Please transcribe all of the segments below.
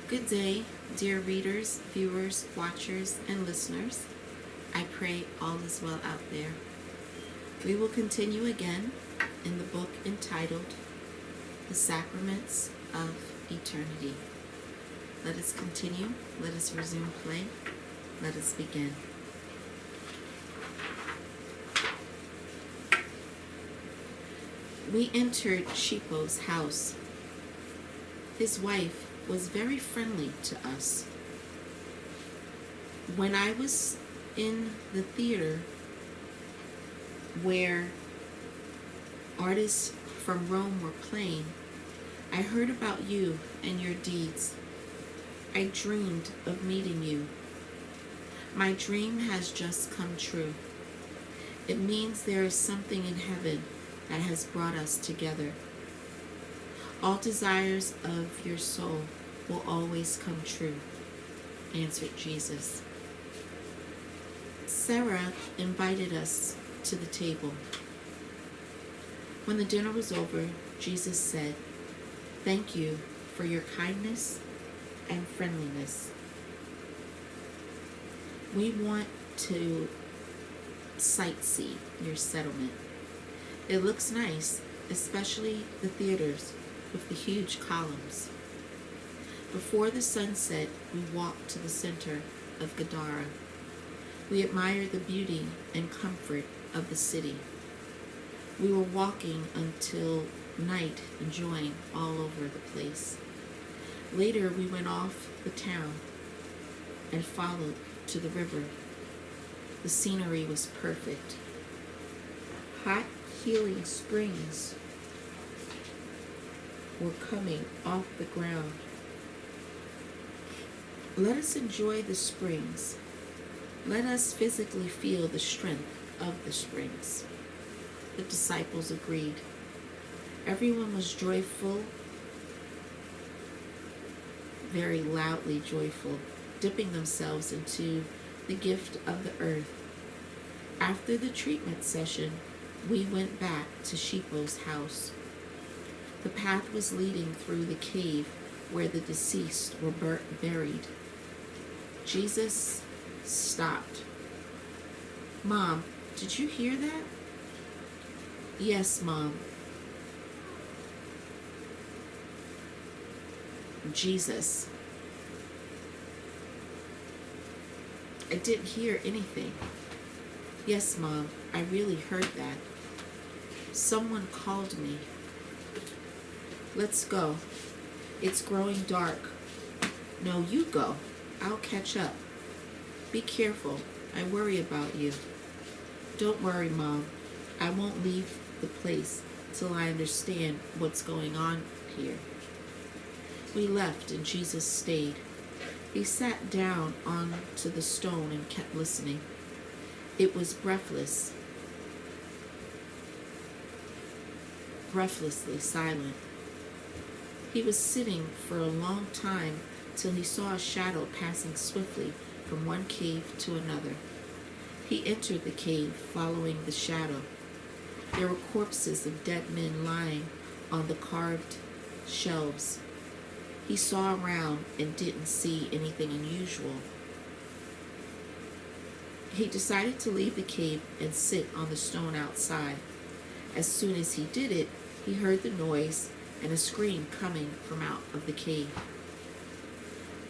Good day, dear readers, viewers, watchers, and listeners. I pray all is well out there. We will continue again in the book entitled The Sacraments of Eternity. Let us continue. Let us resume play. Let us begin. We entered Shipo's house. His wife was very friendly to us. When I was in the theater where artists from Rome were playing, I heard about you and your deeds. I dreamed of meeting you. My dream has just come true. It means there is something in heaven that has brought us together. All desires of your soul will always come true, answered Jesus. Sarah invited us to the table. When the dinner was over, Jesus said, "Thank you for your kindness and friendliness. We want to sightsee your settlement. It looks nice, especially the theaters with the huge columns." Before the sunset, we walked to the center of Gadara. We admired the beauty and comfort of the city. We were walking until night, enjoying all over the place. Later, we went off the town and followed to the river. The scenery was perfect. Hot, healing springs were coming off the ground. Let us enjoy the springs. Let us physically feel the strength of the springs. The disciples agreed. Everyone was joyful, very loudly joyful, dipping themselves into the gift of the earth. After the treatment session, we went back to Shipo's house. The path was leading through the cave where the deceased were buried. Jesus stopped. "Mom, did you hear that?" "Yes, Mom." Jesus, "I didn't hear anything." "Yes, Mom, I really heard that. Someone called me." "Let's go. It's growing dark." "No, you go. I'll catch up. Be careful. I worry about you." "Don't worry, Mom. I won't leave the place till I understand what's going on here." We left and Jesus stayed. He sat down onto the stone and kept listening. It was breathlessly silent. He was sitting for a long time till he saw a shadow passing swiftly from one cave to another. He entered the cave, following the shadow. There were corpses of dead men lying on the carved shelves. He saw around and didn't see anything unusual. He decided to leave the cave and sit on the stone outside. As soon as he did it, he heard the noise and a scream coming from out of the cave.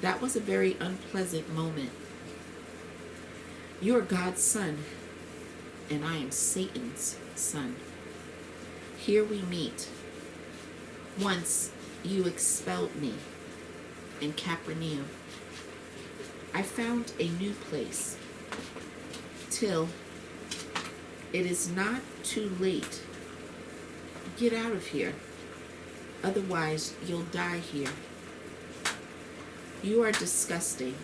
That was a very unpleasant moment. "You are God's son, and I am Satan's son. Here we meet. Once you expelled me in Capernaum. I found a new place. Till it is not too late. Get out of here. Otherwise, you'll die here. You are disgusting.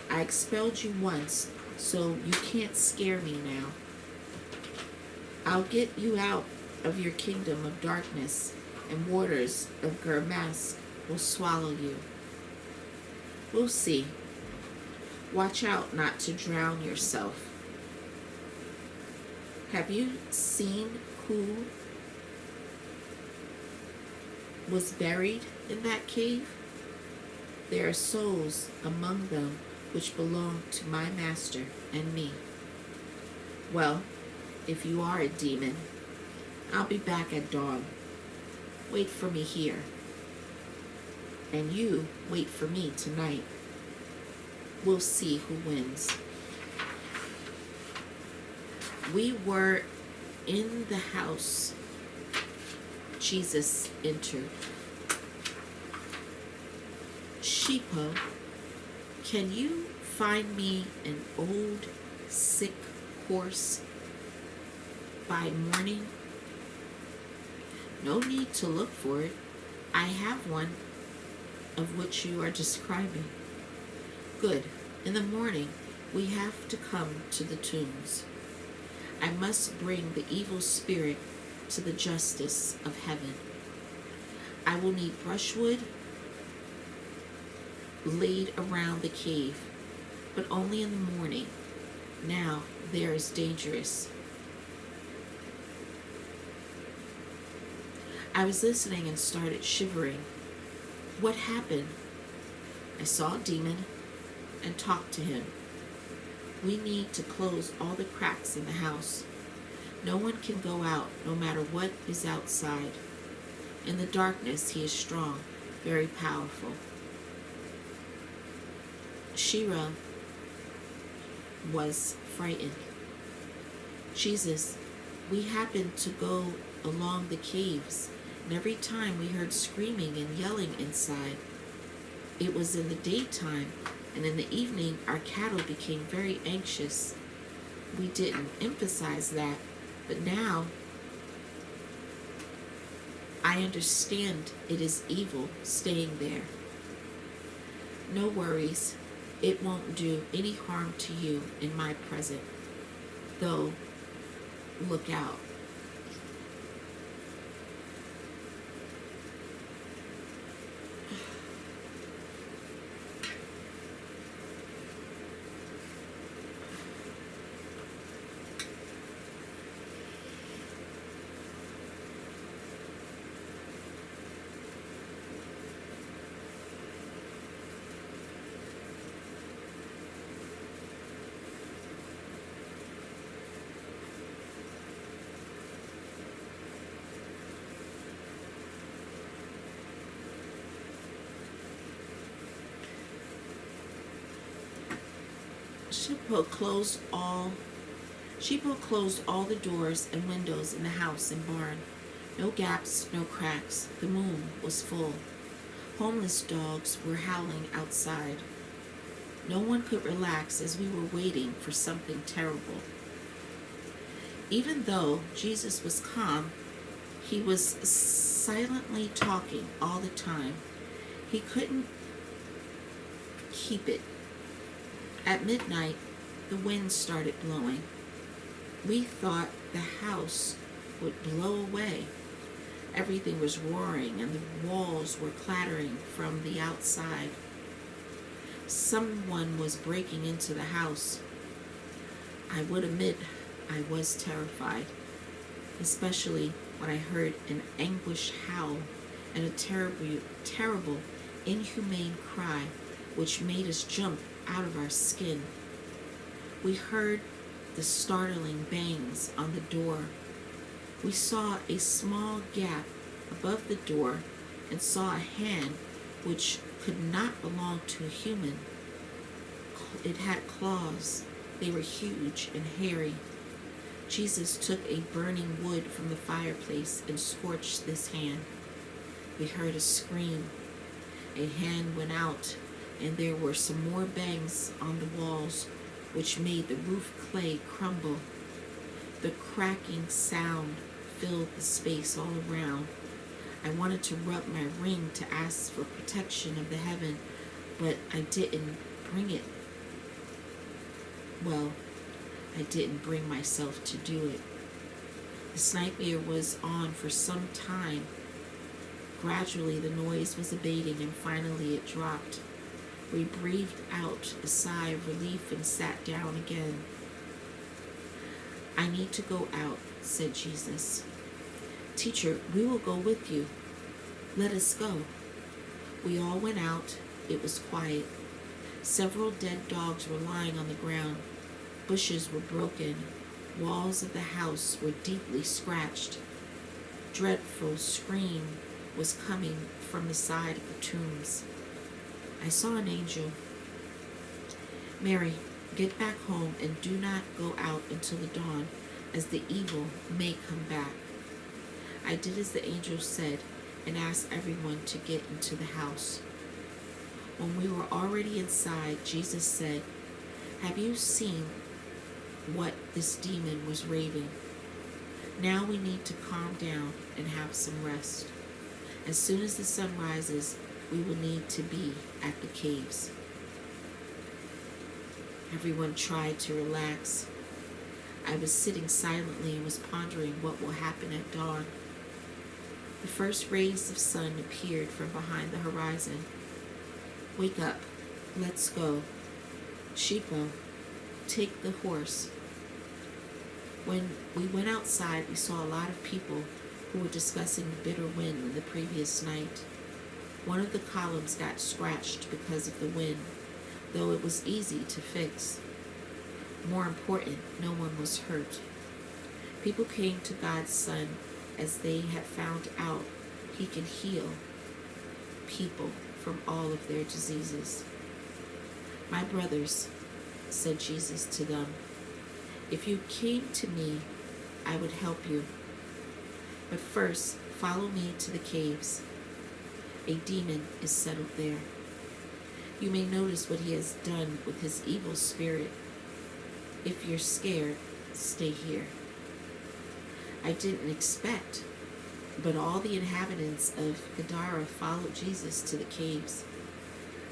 I expelled you once, so you can't scare me now. I'll get you out of your kingdom of darkness, and waters of Germask will swallow you. We'll see. Watch out not to drown yourself. Have you seen who was buried in that cave? There are souls among them which belong to my master and me. Well, if you are a demon, I'll be back at dawn. Wait for me here. And you wait for me tonight. We'll see who wins. We were in the house. Jesus entered. Sheepo, can you find me an old, sick horse by morning? No need to look for it. I have one of which you are describing. Good. In the morning, we have to come to the tombs. I must bring the evil spirit to the justice of heaven. I will need brushwood laid around the cave, but only in the morning. Now there is dangerous. I was listening and started shivering. What happened? I saw a demon and talked to him. We need to close all the cracks in the house. No one can go out, no matter what is outside. In the darkness, he is strong, very powerful. Shira was frightened. Jesus, we happened to go along the caves, and every time we heard screaming and yelling inside. It was in the daytime, and in the evening our cattle became very anxious. We didn't emphasize that, but now I understand it is evil staying there. No worries, it won't do any harm to you in my presence, though look out. Sheepo closed all the doors and windows in the house and barn. No gaps, no cracks. The moon was full. Homeless dogs were howling outside. No one could relax as we were waiting for something terrible. Even though Jesus was calm, he was silently talking all the time. He couldn't keep it. At midnight, the wind started blowing. We thought the house would blow away. Everything was roaring and the walls were clattering from the outside. Someone was breaking into the house. I would admit I was terrified, especially when I heard an anguished howl and a terrible, inhumane cry which made us jump out of our skin. We heard the startling bangs on the door. We saw a small gap above the door and saw a hand which could not belong to a human. It had claws. They were huge and hairy. Jesus took a burning wood from the fireplace and scorched this hand. We heard a scream. A hand went out, and there were some more bangs on the walls, which made the roof clay crumble. The cracking sound filled the space all around. I wanted to rub my ring to ask for protection of the heaven, but I didn't bring it. Well, I didn't bring myself to do it. The nightmare was on for some time. Gradually, the noise was abating, and finally it dropped. We breathed out a sigh of relief and sat down again. I need to go out, said Jesus. Teacher, we will go with you. Let us go. We all went out, it was quiet. Several dead dogs were lying on the ground. Bushes were broken. Walls of the house were deeply scratched. Dreadful scream was coming from the side of the tombs. I saw an angel. Mary, get back home and do not go out until the dawn, as the evil may come back. I did as the angel said and asked everyone to get into the house. When we were already inside, Jesus said, "Have you seen what this demon was raving? Now we need to calm down and have some rest. As soon as the sun rises, we will need to be at the caves." Everyone tried to relax. I was sitting silently and was pondering what will happen at dawn. The first rays of sun appeared from behind the horizon. "Wake up. Let's go. Sheepo, take the horse." When we went outside, we saw a lot of people who were discussing the bitter wind the previous night. One of the columns got scratched because of the wind, though it was easy to fix. More important, no one was hurt. People came to God's Son as they had found out he can heal people from all of their diseases. "My brothers," said Jesus to them, "if you came to me, I would help you. But first, follow me to the caves. A demon is settled there. You may notice what he has done with his evil spirit. If you're scared, stay here." I didn't expect, but all the inhabitants of Gadara followed Jesus to the caves.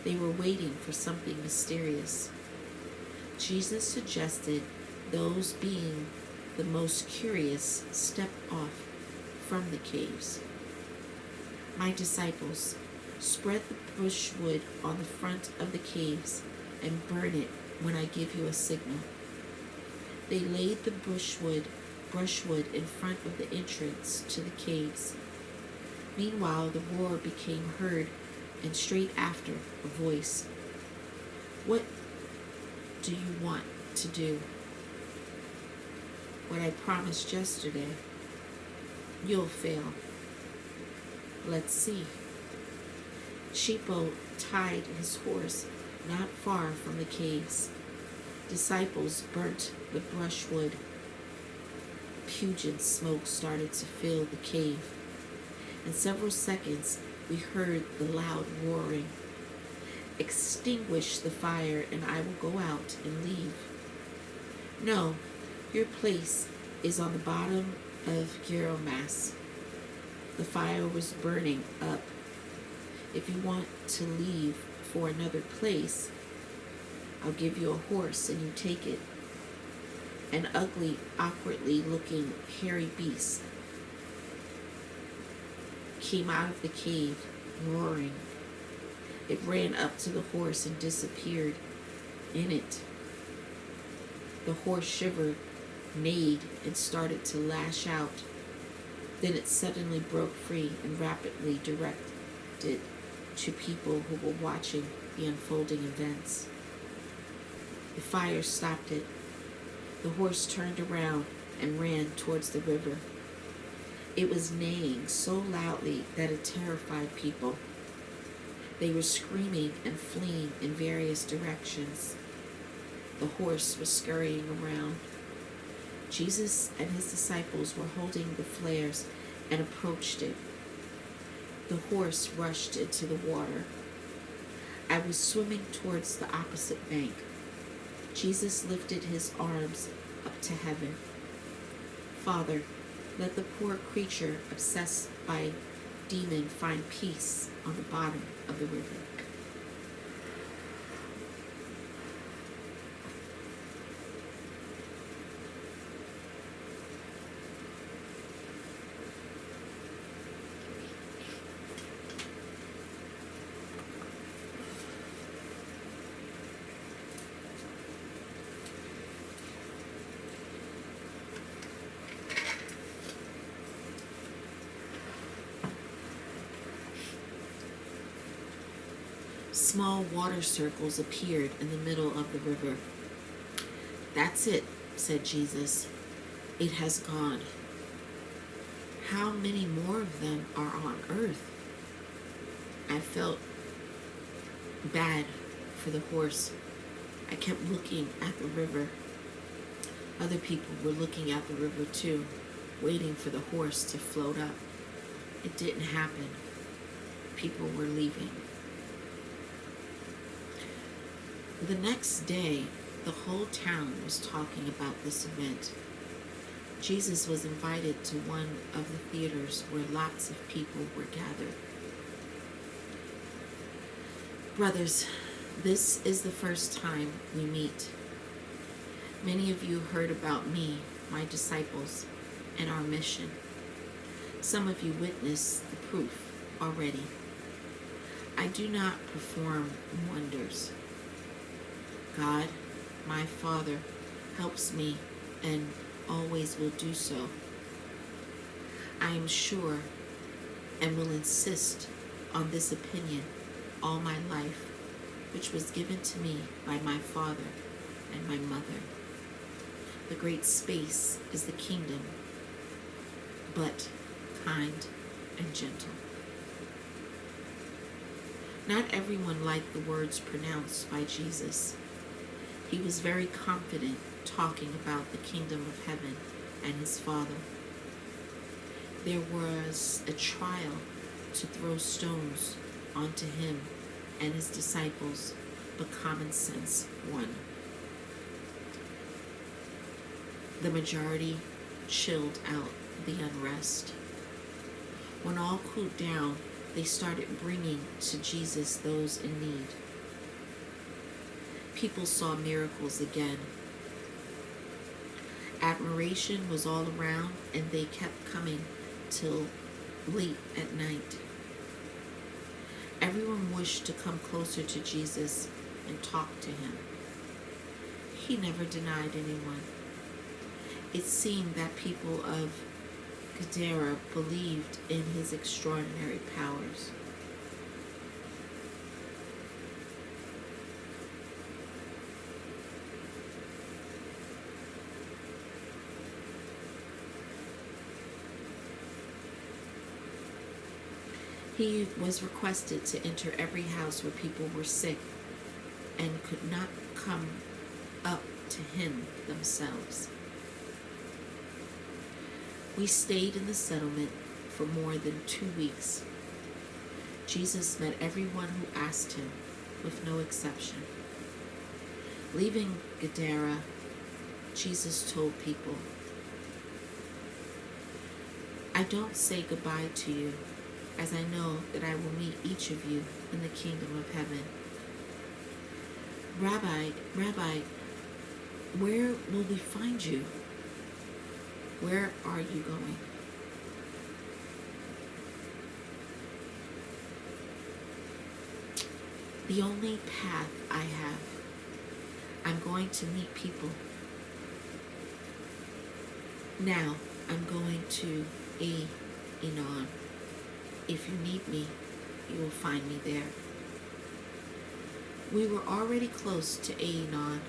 They were waiting for something mysterious. Jesus suggested those being the most curious step off from the caves. "My disciples, spread the brushwood on the front of the caves and burn it when I give you a signal." They laid the brushwood in front of the entrance to the caves. Meanwhile, the roar became heard, and straight after, a voice. "What do you want to do?" "What I promised yesterday." "You'll fail." "Let's see." Sheepo tied his horse not far from the caves. Disciples burnt the brushwood. Pungent smoke started to fill the cave. In several seconds, we heard the loud roaring. "Extinguish the fire and I will go out and leave." "No, your place is on the bottom of Geromas." The fire was burning up. "If you want to leave for another place, I'll give you a horse and you take it." An ugly, awkwardly looking, hairy beast came out of the cave, roaring. It ran up to the horse and disappeared in it. The horse shivered, neighed, and started to lash out. Then it suddenly broke free and rapidly directed to people who were watching the unfolding events. The fire stopped it. The horse turned around and ran towards the river. It was neighing so loudly that it terrified people. They were screaming and fleeing in various directions. The horse was scurrying around. Jesus and his disciples were holding the flares and approached it. The horse rushed into the water. I was swimming towards the opposite bank. Jesus lifted his arms up to heaven. "Father, let the poor creature obsessed by demon find peace on the bottom of the river." Small water circles appeared in the middle of the river. "That's it," said Jesus. "It has gone." How many more of them are on earth? I felt bad for the horse. I kept looking at the river. Other people were looking at the river too, waiting for the horse to float up. It didn't happen. People were leaving. The next day, the whole town was talking about this event. Jesus was invited to one of the theaters where lots of people were gathered. Brothers, this is the first time we meet. Many of you heard about me, my disciples, and our mission. Some of you witnessed the proof already. I do not perform wonders. God, my Father, helps me and always will do so. I am sure and will insist on this opinion all my life, which was given to me by my father and my mother. The great space is the kingdom, but kind and gentle. Not everyone liked the words pronounced by Jesus. He was very confident talking about the kingdom of heaven and his Father. There was a trial to throw stones onto him and his disciples, but common sense won. The majority chilled out the unrest. When all cooled down, they started bringing to Jesus those in need. People saw miracles again. Admiration was all around, and they kept coming till late at night. Everyone wished to come closer to Jesus and talk to him. He never denied anyone. It seemed that people of Gadara believed in his extraordinary powers. He was requested to enter every house where people were sick and could not come up to him themselves. We stayed in the settlement for more than 2 weeks. Jesus met everyone who asked him, with no exception. Leaving Gadara, Jesus told people, "I don't say goodbye to you, as I know that I will meet each of you in the kingdom of heaven." Rabbi, where will we find you? Where are you going? The only path I have. I'm going to meet people. Now I'm going to Enon. If you need me, you will find me there. We were already close to Enon.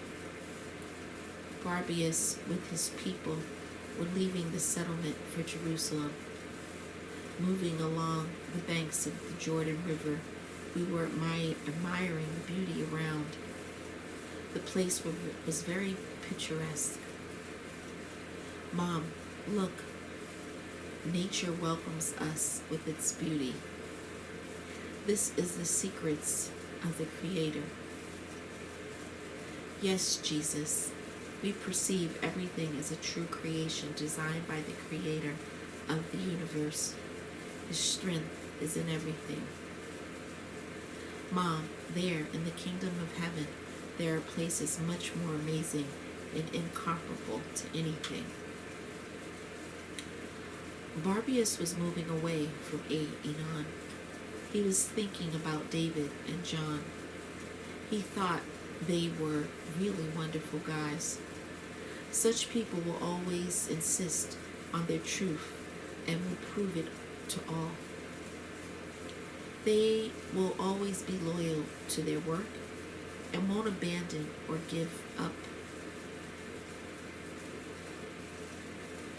Barbius with his people were leaving the settlement for Jerusalem. Moving along the banks of the Jordan River, we were admiring the beauty around. The place was very picturesque. "Mom, look, nature welcomes us with its beauty. This is the secrets of the Creator." Yes, Jesus, we perceive everything as a true creation designed by the Creator of the universe. His strength is in everything. Mom, there in the kingdom of heaven, there are places much more amazing and incomparable to anything. Barbius was moving away from Enon. He was thinking about David and John. He thought they were really wonderful guys. Such people will always insist on their truth and will prove it to all. They will always be loyal to their work and won't abandon or give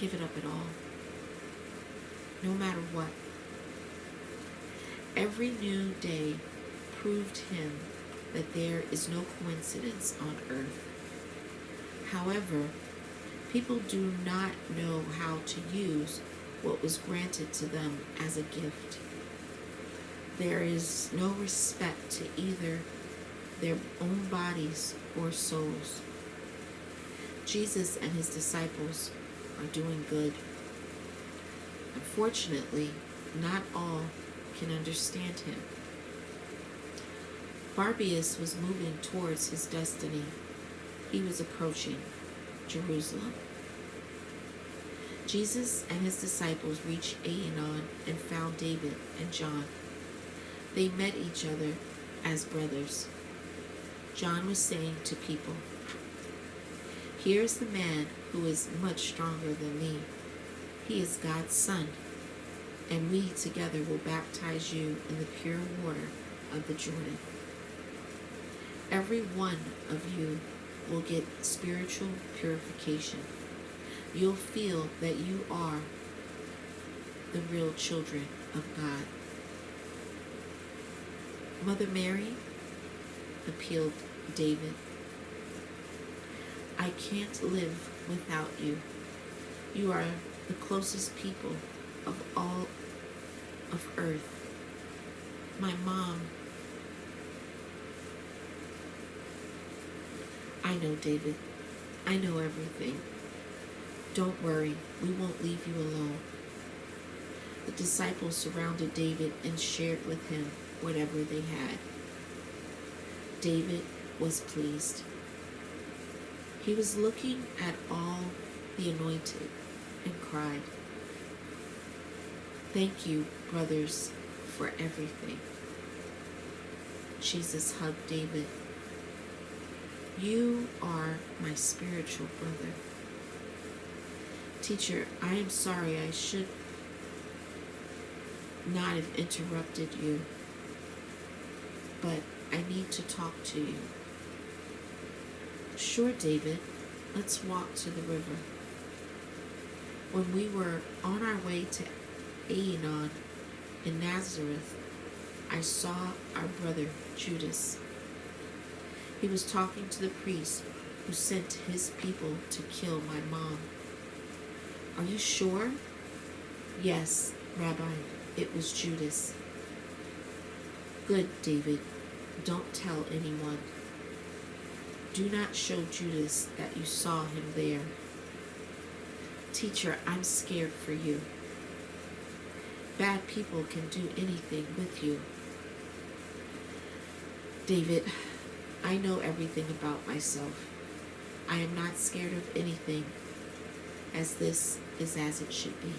it up at all, no matter what. Every new day proved him that there is no coincidence on earth. However, people do not know how to use what was granted to them as a gift. There is no respect to either their own bodies or souls. Jesus and his disciples are doing good. Unfortunately, not all can understand him. Barnabas was moving towards his destiny. He was approaching Jerusalem. Jesus and his disciples reached Aenon and found David and John. They met each other as brothers. John was saying to people, "Here is the man who is much stronger than me. He is God's son, and we together will baptize you in the pure water of the Jordan. Every one of you will get spiritual purification. You'll feel that you are the real children of God." "Mother Mary," appealed David, "I can't live without you. You are the closest people of all of earth. My mom." "I know, David. I know everything. Don't worry, we won't leave you alone." The disciples surrounded David and shared with him whatever they had. David was pleased. He was looking at all the anointed and cried, "Thank you, brothers, for everything." Jesus hugged David. "You are my spiritual brother. Teacher, I am sorry I should not have interrupted you, but I need to talk to you." "Sure, David. Let's walk to the river." When we were on our way to Aenon in Nazareth, I saw our brother Judas. He was talking to the priest who sent his people to kill my mom. "Are you sure?" "Yes, Rabbi, it was Judas." "Good, David. Don't tell anyone. Do not show Judas that you saw him there." "Teacher, I'm scared for you. Bad people can do anything with you." "David, I know everything about myself. I am not scared of anything, as this is as it should be."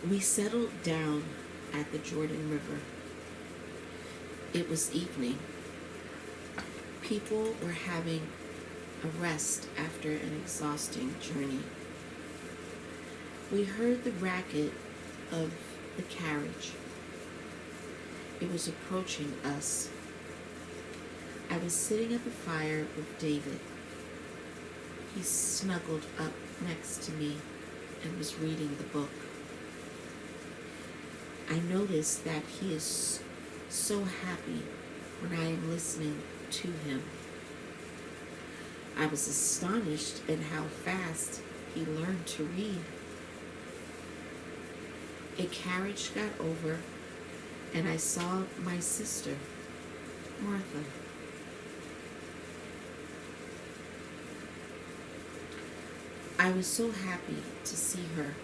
We settled down at the Jordan River. It was evening. People were having a rest after an exhausting journey. We heard the racket of the carriage. It was approaching us. I was sitting at the fire with David. He snuggled up next to me and was reading the book. I noticed that he is so happy when I am listening to him. I was astonished at how fast he learned to read. A carriage got over, and I saw my sister, Martha. I I was so happy to see her.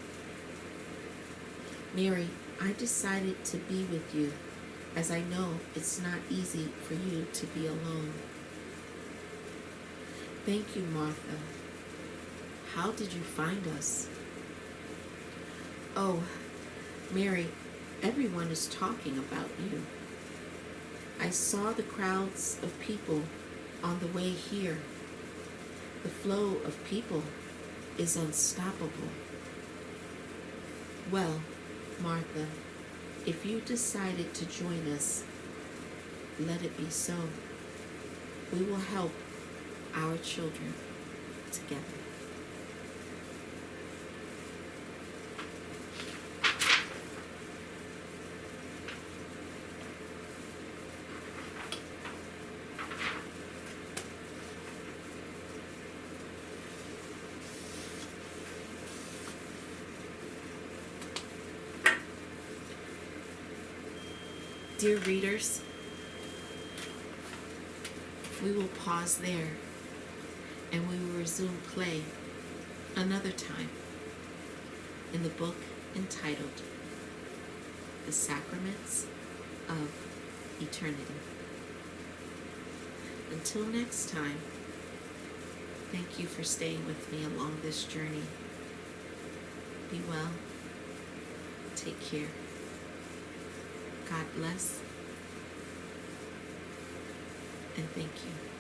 Mary, I decided to be with you, as I know it's not easy for you to be alone. Thank you, Martha. How did you find us? Oh, Mary, everyone is talking about you. I saw the crowds of people on the way here. The flow of people is unstoppable. Well, Martha, if you decided to join us, let it be so. We will help our children together. Dear readers, we will pause there and we will resume play another time in the book entitled The Sacraments of Eternity. Until next time, thank you for staying with me along this journey. Be well. Take care. God bless, and thank you.